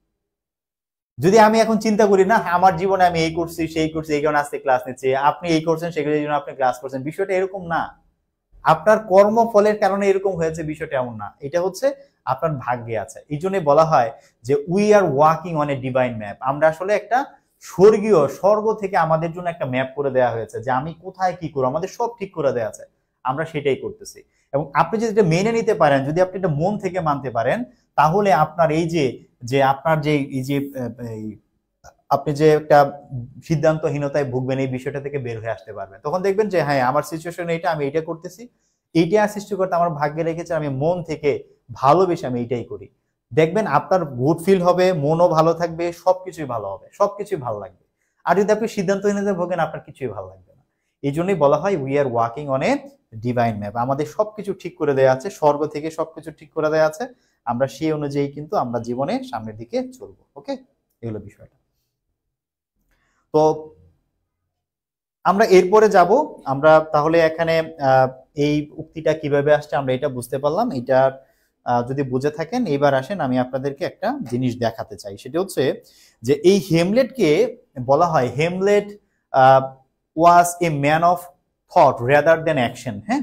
যদি আমি এখন চিন্তা করি না আমার জীবনে আমি এই করছি সেই করছি এই কারণে আজকে ক্লাস নিচ্ছি, আপনি এই করছেন সেই জন্য আপনি ক্লাস করছেন, বিষয়টা এরকম না। আপনার কর্মফলের কারণে এরকম হয়েছে বিষয়টা এমন না, এটা হচ্ছে আপনার ভাগ্যে আছে। এই জন্য বলা হয় যে we are walking on a divine map. আমরা আসলে একটা স্বর্গ থেকে আমাদের জন্য একটা ম্যাপ করে দেওয়া হয়েছে যে আমি কোথায় কি করবো, আমাদের সব ঠিক করে দেওয়া আছে, আমরা সেটাই করতেছি। এবং আপনি যদি এটা মেনে নিতে পারেন, যদি আপনি এটা মন থেকে মানতে পারেন, তাহলে আপনার এই যে যে আপনার যে এই যে এই আপনি যে একটা সিদ্ধান্তহীনতায় ভুগবেন এই বিষয়টা থেকে বের হয়ে আসতে পারবেন। তখন দেখবেন যে হ্যাঁ আমার সিচুয়েশন এটা, আমি এটা করতেছি, এইটা সৃষ্টিকর্তা আমার ভাগ্যে রেখেছে, আমি মন থেকে ভালোবেসে আমি এইটাই করি। দেখবেন আপনার গুড ফিল হবে, মনও ভালো থাকবে, সবকিছুই ভালো হবে, সবকিছুই ভালো লাগবে। আর যদি আপনি সিদ্ধান্তহীনতায় ভোগেন, আপনার কিছুই ভালো লাগবে না। এই জন্যই বলা হয় we are walking on a divine map. আমাদের সবকিছু ঠিক করে দেওয়া আছে, স্বর্গ থেকে সবকিছু ঠিক করে দেওয়া আছে, আমরা সেই অনুযায়ী কিন্তু আমরা জীবনে সামনের দিকে চলবো। ওকে, এগুলো বিষয়টা। তো আমরা এরপরে যাব, আমরা তাহলে এখানে এই উক্তিটা কিভাবে আসছে আমরা এটা বুঝতে পারলাম। এটা যদি বুঝে থাকেন, এবার আসেন আমি আপনাদেরকে একটা জিনিস দেখাতে চাই। সেটা হচ্ছে যে এই হেমলেটকে বলা হয় Hamlet was a man of thought rather than action. হ্যাঁ,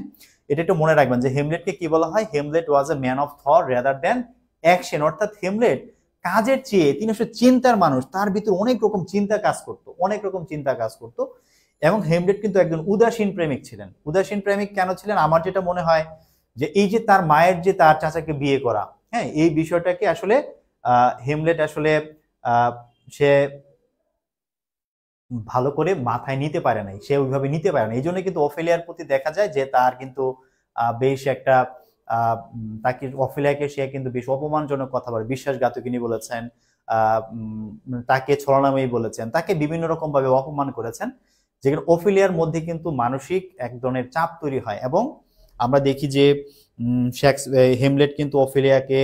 এটা একটু মনে রাখবেন যে হেমলেটকে কি বলা হয়, Hamlet was a man of thought rather than action. অর্থাৎ হেমলেট কাজের চেয়ে তিনি আসলে চিন্তার মানুষ, তার ভিতরে অনেক রকম চিন্তা কাজ করতো, অনেক রকম চিন্তা কাজ করতো। এবং হেমলেট কিন্তু একজন উদাসীন প্রেমিক ছিলেন। উদাসীন প্রেমিক কেন ছিলেন, আমার যেটা মনে হয় যে এই যে তার মায়ের যে তার চাচাকে বিয়ে করা, হ্যাঁ, এই বিষয়টাকে আসলে হেমলেট আসলে সে ভালো করে মাথায় নিতে পারে নাই, সে ওইভাবে নিতে পারে না। এই জন্য কিন্তু অফেলিয়ার প্রতি দেখা যায় যে তার কিন্তু বেশ একটা তাকে অফেলিয়াকে সে কিন্তু বেশ অপমানজনক কথা বলে, বিশ্বাসঘাতকিনী বলেছেন, তাকে ছলনাময়ী বলেছেন, তাকে বিভিন্ন রকম ভাবে অপমান করেছেন, যেখানে অফেলিয়ার মধ্যে কিন্তু মানসিক এক ধরনের চাপ তৈরি হয়। এবং আমরা দেখি যে হেমলেট কিন্তু অফেলিয়াকে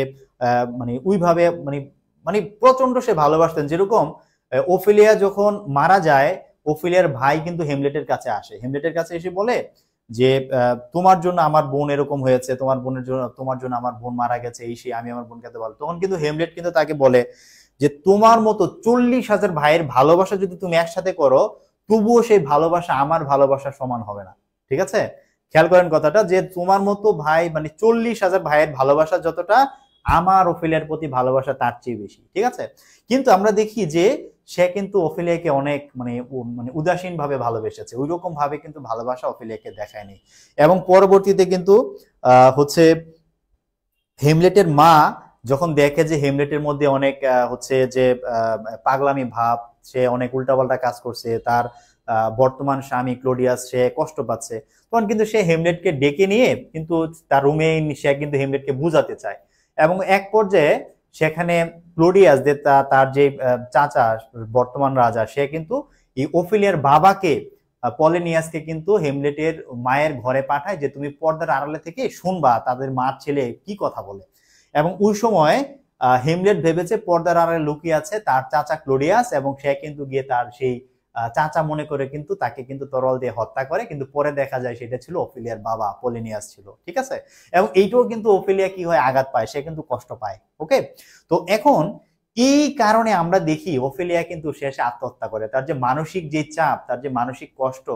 মানে ওইভাবে মানে মানে প্রচন্ড সে ভালোবাসতেন। যেরকম ওফেলিয়া যখন মারা যায়, ওফেলিয়ার ভাই কিন্তু হেমলেটের কাছে আসে, হেমলেটের কাছে এসে বলে যে তোমার জন্য আমার বোন এরকম হয়েছে, তোমার জন্য আমার বোন মারা গেছে, এই সেই, আমি আমার বোনকে এত ভালো। তখন কিন্তু হেমলেট কিন্তু তাকে বলে যে তোমার মতো 40,000 ভাইয়ের ভালোবাসা যদি তুমি একসাথে করো, তবুও সেই ভালোবাসা আমার ভালোবাসার সমান হবে না। ঠিক আছে, খেয়াল করেন কথাটা, যে তোমার মতো ভাই মানে 40,000 ভাইয়ের ভালোবাসা যতটা, আমার ওফেলিয়ার প্রতি ভালোবাসা তার চেয়ে বেশি। ঠিক আছে, কিন্তু আমরা দেখি যে সে কিন্তু অফেলিয়াকে অনেক মানে উদাসীন ভাবে ভালোবেসেছে, ওই রকম ভাবে কিন্তু ভালোবাসা অফেলিয়াকে দেখায়নি। এবং পরবর্তীতে কিন্তু হচ্ছে হেমলেটের মা যখন দেখে যে হেমলেটের মধ্যে অনেক হচ্ছে যে পাগলামি ভাব, সে অনেক উল্টাপাল্টা কাজ করছে, তার বর্তমান স্বামী ক্লোডিয়াস সে কষ্ট পাচ্ছে, তখন কিন্তু সে হেমলেটকে ডেকে নিয়ে কিন্তু তার রুমে সে কিন্তু হেমলেটকে বুঝাতে চায়। এবং এক পর্যায়ে সেখানে ক্লোডিয়াস যে তার যে চাচা বর্তমান রাজা, সে কিন্তু এই ওফেলিয়ার বাবাকে পলিনিয়াসকে কিন্তু হেমলেটের মায়ের ঘরে পাঠায় যে তুমি পর্দার আড়ালে থেকে শুনবা তাদের মার ছেলে কি কথা বলে। এবং ওই সময় হেমলেট ভেবেছে পর্দার আড়ালে লুকিয়ে আছে তার চাচা ক্লোডিয়াস, এবং সে কিন্তু গিয়ে তার সেই চাচা মনে করে কিন্তু তাকে কিন্তু তরল দিয়ে হত্যা করে, কিন্তু পরে দেখা যায় সেটা ছিল অফেলিয়ার বাবা পলিনিয়াস ছিল। ঠিক আছে, এবং এইটাও কিন্তু অফেলিয়া কি হয়, আঘাত পায়, সে কিন্তু কষ্ট পায়। ওকে, তো এখন এই কারণে আমরা দেখি অফেলিয়া কিন্তু শেষে আত্মহত্যা করে, তার যে মানসিক যে চাপ, তার যে মানসিক কষ্ট,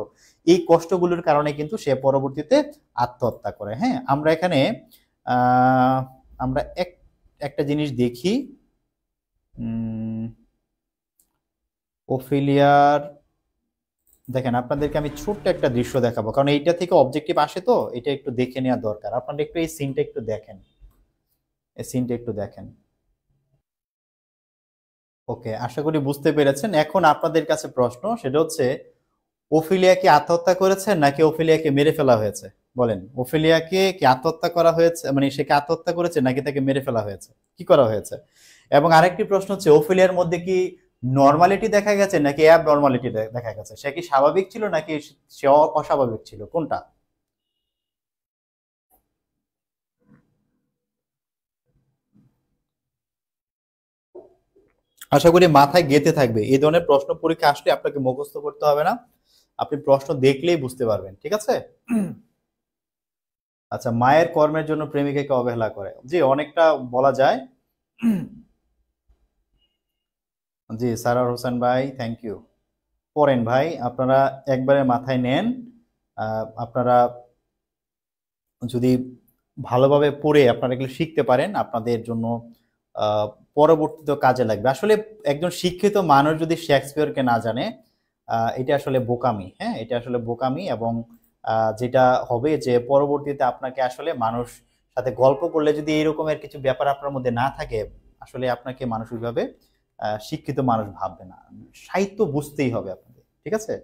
এই কষ্টগুলোর কারণে কিন্তু সে পরবর্তীতে আত্মহত্যা করে। হ্যাঁ, আমরা এখানে আমরা একটা জিনিস দেখি, ওফেলিয়ার দেখেন, আপনাদেরকে আমি ছোট্ট একটা দৃশ্য দেখাবো, কারণ এইটা থেকে অবজেক্টিভ আসে, তো এটা একটু দেখে নেওয়া দরকার। আপনারা একটু এই সিনটা একটু দেখেন, এই সিনটা একটু দেখেন। ওকে, আশা করি বুঝতে পেরেছেন। এখন আপনাদের কাছে প্রশ্ন, সেটা হচ্ছে ওফেলিয়া কি আত্মহত্যা করেছে নাকি ওফেলিয়াকে মেরে ফেলা হয়েছে? বলেন, ওফেলিয়াকে কি আত্মহত্যা করা হয়েছে, মানে সে কি আত্মহত্যা করেছে নাকি তাকে মেরে ফেলা হয়েছে, কি করা হয়েছে? এবং আরেকটি প্রশ্ন হচ্ছে ওফেলিয়ার মধ্যে কি নর্মালিটি দেখা গেছে নাকি অ্যাব নর্মালিটি দেখা গেছে? সে কি স্বাভাবিক ছিল নাকি সে অস্বাভাবিক ছিল, কোনটা? আশা করি মাথায় গেঁথে থাকবে। এই ধরনের প্রশ্ন পরীক্ষা আসলে আপনাকে মুখস্থ করতে হবে না, আপনি প্রশ্ন দেখলেই বুঝতে পারবেন। ঠিক আছে, আচ্ছা, মায়ের কর্মের জন্য প্রেমিকাকে অবহেলা করে, জি অনেকটা বলা যায়। জি সারার হোসেন ভাই, থ্যাংক ইউ। পড়েন ভাই, আপনারা একবারে মাথায় নেন। আপনারা যদি ভালোভাবে পড়ে আপনারা এগুলো শিখতে পারেন, আপনাদের জন্য পরবর্তীতে কাজে লাগবে। আসলে একজন শিক্ষিত মানুষ যদি শেক্সপিয়রকে না জানে, এটা আসলে বোকামি। হ্যাঁ, এটা আসলে বোকামি। এবং যেটা হবে যে পরবর্তীতে আপনাকে আসলে মানুষ সাথে গল্প করলে যদি এই রকমের কিছু ব্যাপার আপনার মধ্যে না থাকে, আসলে আপনাকে মানুষ ওইভাবে শিক্ষিত মানুষ ভাববে না। সাহিত্য বুঝতেই হবে আপনাদের, ঠিক আছে?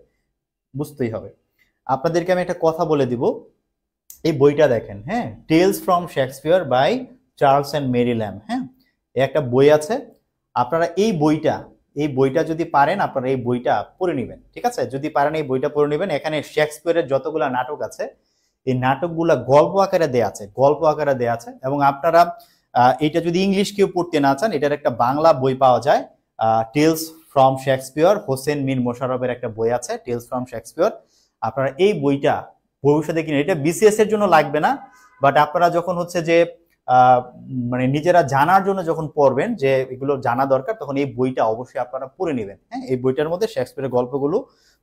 বুঝতেই হবে। আপনাদেরকে আমি একটা কথা বলে দিব, এই বইটা দেখেন, হ্যাঁ, Tales from Shakespeare by Charles and Mary Lamb. হ্যাঁ, একটা বই আছে, আপনারা এই বইটা যদি পারেন আপনারা এই বইটা পড়ে নেবেন, ঠিক আছে? যদি পারেন এই বইটা পড়ে নেবেন। এখানে শেক্সপিয়রের যতগুলা নাটক আছে এই নাটকগুলা গল্প আকারে দেয়া আছে, গল্প আকারে দেয়া আছে। এবং আপনারা এটা যদি ইংলিশ কেউ পড়তে না চান, এটার একটা বাংলা বই পাওয়া যায়, tales from Shakespeare, Hossain Mir মোশাররফের একটা বই আছে টেলস ফ্রম শেক্সপিয়র। আপনারা এই বইটা ভবিষ্যতে কিনে, এটা বিসিএস এর জন্য লাগবে না, বাট আপনারা যখন হচ্ছে যে মানে নিজেরা জানার জন্য যখন পড়বেন যে এগুলো জানা দরকার, তখন এই বইটা অবশ্যই আপনারা পড়ে নেবেন। হ্যাঁ, এই বইটার মধ্যে শেক্সপিয়রের গল্পগুলো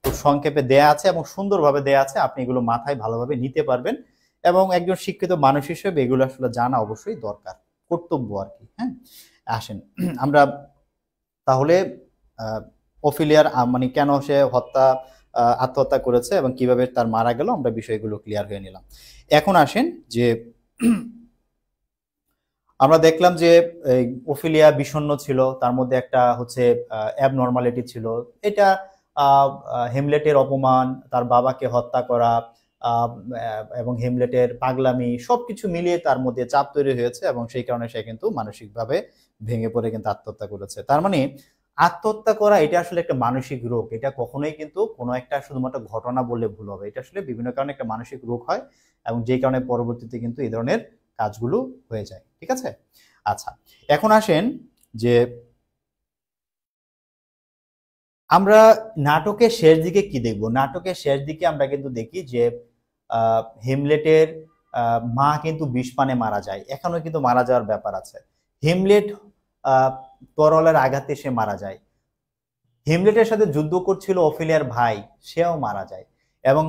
খুব সংক্ষেপে দেয়া আছে এবং সুন্দরভাবে দেয়া আছে, আপনি এগুলো মাথায় ভালোভাবে নিতে পারবেন। এবং একজন শিক্ষিত মানুষ হিসেবে এগুলো আসলে জানা অবশ্যই দরকার, কর্তব্য আর কি। হ্যাঁ, আসেন আমরা তাহলে অফিলিয়ার মানে কেন সে আত্মহত্যা করেছে এবং কিভাবে তার মারা গেল, আমরা বিষয়গুলো ক্লিয়ার হয়ে নিলাম। এখন আসেন যে আমরা দেখলাম যে ওফিলিয়া বিষণ্ণ ছিল, তার মধ্যে একটা হচ্ছে অ্যাবনর্মালিটি ছিল। এটা হেমলেটের অপমান, তার বাবাকে হত্যা করা, এবং হেমলেটের পাগলামি সবকিছু মিলিয়ে তার মধ্যে চাপ তৈরি হয়েছে এবং সেই কারণে সে কিন্তু মানসিকভাবে ভেঙে পড়ে কিন্তু আত্মহত্যা করেছে। তার মানে আত্মহত্যা করা এটা আসলে একটা মানসিক রোগ, এটা কখনোই কিন্তু কোনো একটা শুধুমাত্র ঘটনা বললে ভুল হবে। এটা আসলে বিভিন্ন কারণে একটা মানসিক রোগ হয় এবং যেই কারণে পরবর্তীতে কিন্তু এই ধরনের কাজগুলো হয়ে যায়, ঠিক আছে? আচ্ছা, এখন আসেন যে আমরা নাটকের শেষ দিকে কি দেখব। নাটকের শেষ দিকে আমরা কিন্তু দেখি যে হেমলেটের মা কিন্তু বিষপানে মারা যায়, এখনো কিন্তু মারা যাওয়ার ব্যাপার আছে। হেমলেট তরলের আঘাতে সে মারা যায়। হেমলেটের সাথে যুদ্ধ করছিল অফিলিয়ার ভাই, সেও মারা যায়। এবং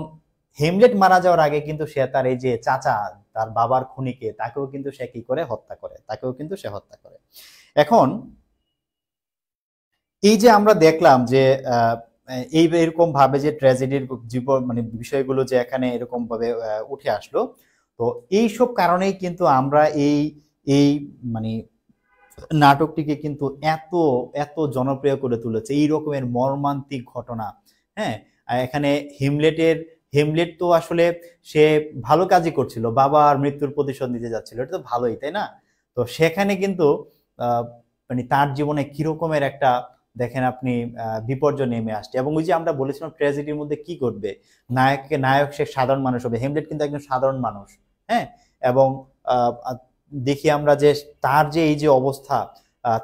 হেমলেট মারা যাওয়ার আগে কিন্তু সে তার এই যে চাচা, তার বাবার খুনিকে, তাকেও কিন্তু সে কি করে হত্যা করে, তাকেও কিন্তু সে হত্যা করে। এখন এই যে আমরা দেখলাম যে এই এরকম ভাবে যে ট্র্যাজেডির জীবন মানে বিষয়গুলো যে এখানে এরকম ভাবে উঠে আসলো, তো এই সব কারণেই কিন্তু আমরা এই এই মানে নাটকটিকে কিন্তু এত এত জনপ্রিয় করে তুলেছে, এই রকমের মর্মান্তিক ঘটনা। হ্যাঁ, এখানে হেমলেট তো আসলে সে ভালো কাজই করছিল, বাবার মৃত্যুর প্রতিশোধ নিতে যাচ্ছিল, এটা তো ভালোই, তাই না? তো সেখানে কিন্তু মানে তার জীবনে কিরকমের একটা দেখেন আপনি বিপর্যয় নেমে আসছে। এবং ওই যে আমরা বলেছিলাম ট্র্যাজেডির মধ্যে কি ঘটবে, নায়ক সে সাধারণ মানুষ হবে, হেমলেট কিন্তু একজন সাধারণ মানুষ। হ্যাঁ, এবং দেখি আমরা যে তার যে এই যে অবস্থা,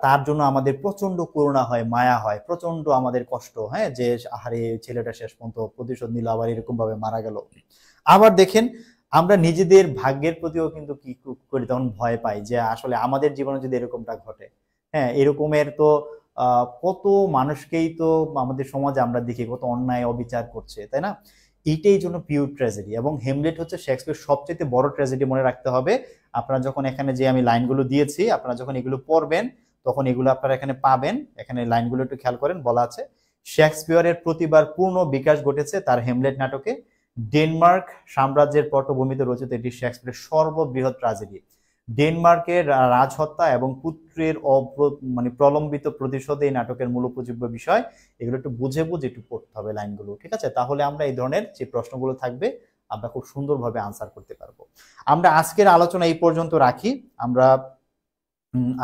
তার জন্য আমাদের প্রচন্ড করুণা হয়, মায়া হয়, প্রচন্ড আমাদের কষ্ট। হ্যাঁ, যে আহারে ছেলেটা শেষ পর্যন্ত প্রতিশোধ নিল, আবার এরকম ভাবে মারা গেল। আবার দেখেন আমরা নিজেদের ভাগ্যের প্রতিও কিন্তু কি করি, তখন ভয় পাই যে আসলে আমাদের জীবনে যদি এরকমটা ঘটে। হ্যাঁ, এরকমের তো কত মানুষকেই তো আমাদের সমাজে আমরা দেখি কত অন্যায় অবিচার করছে, তাই না? এইটাই জন্য পিওর ট্র্যাজেডি। এবং হেমলেট হচ্ছে শেক্সপিয়র সবচেয়ে বড় ট্র্যাজেডি, মনে রাখতে হবে। আপনারা যখন এখানে যে আমি লাইনগুলো দিয়েছি, আপনারা যখন এগুলো পড়বেন তখন এগুলো আপনারা এখানে পাবেন। এখানে লাইনগুলো একটু খেয়াল করেন, বলা আছে শেক্সপিয়রের প্রতিভার পূর্ণ বিকাশ ঘটেছে তার হেমলেট নাটকে। ডেনমার্ক সাম্রাজ্যের পটভূমিতে রচিত এটি শেক্সপিয়রের সর্ববৃহৎ ট্র্যাজেডি। ডেনমার্কের রাজহত্যা এবং পুত্রের মানে প্রলম্বিত প্রতিশোধ এই নাটকের মূল উপজীব্য বিষয়। এগুলো একটু বুঝে একটু পড়তে হবে লাইনগুলো, ঠিক আছে? তাহলে আমরা এই ধরনের যে প্রশ্নগুলো থাকবে আমরা খুব সুন্দরভাবে আনসার করতে পারবো। আমরা আজকের আলোচনা এই পর্যন্ত রাখি। আমরা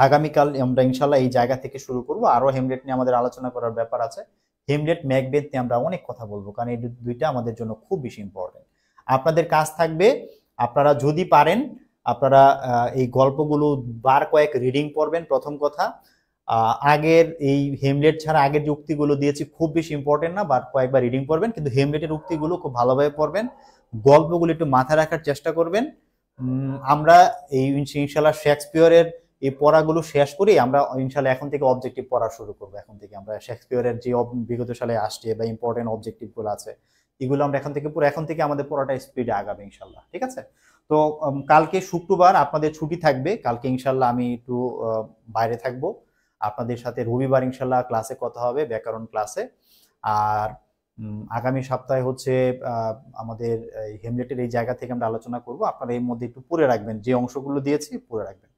আগামীকাল আমরা ইনশাল্লাহ এই জায়গা থেকে শুরু করব। আরো হেমলেট নিয়ে আমাদের আলোচনা করার ব্যাপার আছে। হেমলেট ম্যাকবেথ নিয়ে আমরা অনেক কথা বলবো, কারণ এই দুইটা আমাদের জন্য খুব বেশি ইম্পর্টেন্ট। আপনাদের কাজ থাকবে, আপনারা যদি পারেন আপনারা এই গল্পগুলো বার কয়েক রিডিং পড়বেন। প্রথম কথা, আগের এই হেমলেট ছাড়া আগের যে উক্তিগুলো দিয়েছি খুব বেশি ইম্পর্টেন্ট না, বার কয়েকবার রিডিং পড়বেন, কিন্তু হেমলেটের উক্তিগুলো খুব ভালোভাবে পড়বেন, গল্পগুলো একটু মাথায় রাখার চেষ্টা করবেন। আমরা এই ইনশাল্লাহ শেক্সপিয়রের এই পড়াগুলো শেষ করি, আমরা ইনশাল্লাহ এখন থেকে অবজেক্টিভ পড়া শুরু করবো। এখন থেকে আমরা শেক্সপিয়রের যে বিগত সালে আসছে বা ইম্পর্টেন্ট অবজেক্টিভ গুলো আছে, এগুলো আমরা এখন থেকে আমাদের পড়াটা স্পিডে আগাবে ইনশাল্লাহ, ঠিক আছে? তো কালকে শুক্রবার আপনাদের ছুটি থাকবে, কালকে ইনশাল্লাহ আমি একটু বাইরে থাকবো। আপনাদের সাথে রবিবার ইনশাল্লাহ ক্লাসে কথা হবে, ব্যাকরণ ক্লাসে। আর আগামী সপ্তাহে হচ্ছে আমাদের হেমলেটের এই জায়গা থেকে আমরা আলোচনা করব। আপনারা এর মধ্যে একটু পড়ে রাখবেন, যে অংশগুলো দিয়েছি পড়ে রাখবেন।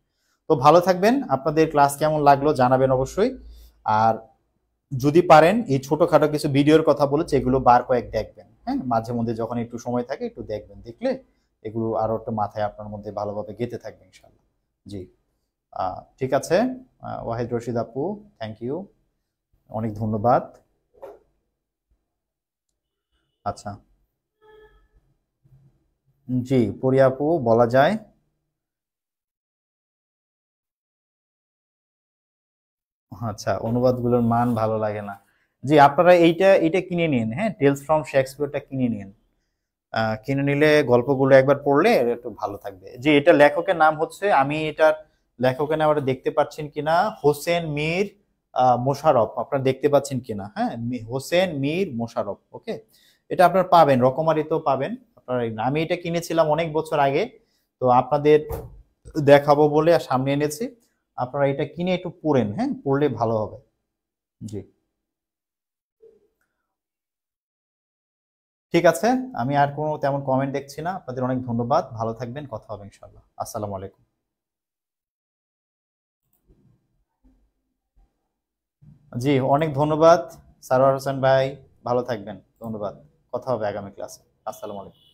তো ভালো থাকবেন, আপনাদের ক্লাস কেমন লাগলো জানাবেন অবশ্যই। আর যদি পারেন এই ছোটখাটো কিছু ভিডিওর কথা বলেছে এগুলো বার কয়েক দেখবেন, হ্যাঁ, মাঝে মধ্যে যখন একটু সময় থাকে একটু দেখবেন, দেখলে এগুলো আরো একটা মাথায় আপনার মধ্যে ভালোভাবে গেঁথে থাকবে ইনশাল্লাহ। জি, ঠিক আছে। ওয়াহিদ রশিদ আপু, থ্যাংক ইউ, অনেক ধন্যবাদ। আচ্ছা, জি পরি আপু, বলা যায়। আচ্ছা, অনুবাদগুলোর মান ভালো লাগে না। জি, আপনারা এইটা এটা কিনে নিন, হ্যাঁ, টেলস ফ্রম শেক্সপিয়রটা কিনে নিন। কিনে নিলে গল্পগুলো একবার পড়লে একটু ভালো থাকবে। জি, এটা লেখকের নাম হচ্ছে, আমি এটার লেখকের নাম দেখতে পাচ্ছেন কিনা, হোসেন মীর মোশাররফ, আপনারা দেখতে পাচ্ছেন কিনা, হ্যাঁ, হোসেন মীর মোশাররফ। ওকে, এটা আপনারা পাবেন, রকমারিতেও পাবেন আপনারা। আমি এটা কিনেছিলাম অনেক বছর আগে, তো আপনাদের দেখাবো বলে আর সামনে এনেছি। আপনারা এটা কিনে একটু পড়েন, হ্যাঁ, পড়লে ভালো হবে। জি, ঠিক আছে। আমি আর কোনো তেমন কমেন্ট দেখছি না। আপনাদের অনেক ধন্যবাদ, ভালো থাকবেন, কথা হবে ইনশাল্লাহ। আসসালামু আলাইকুম। জি, অনেক ধন্যবাদ সারোয়ার হোসেন ভাই, ভালো থাকবেন, ধন্যবাদ। কথা হবে আগামী ক্লাসে। আসসালামু আলাইকুম।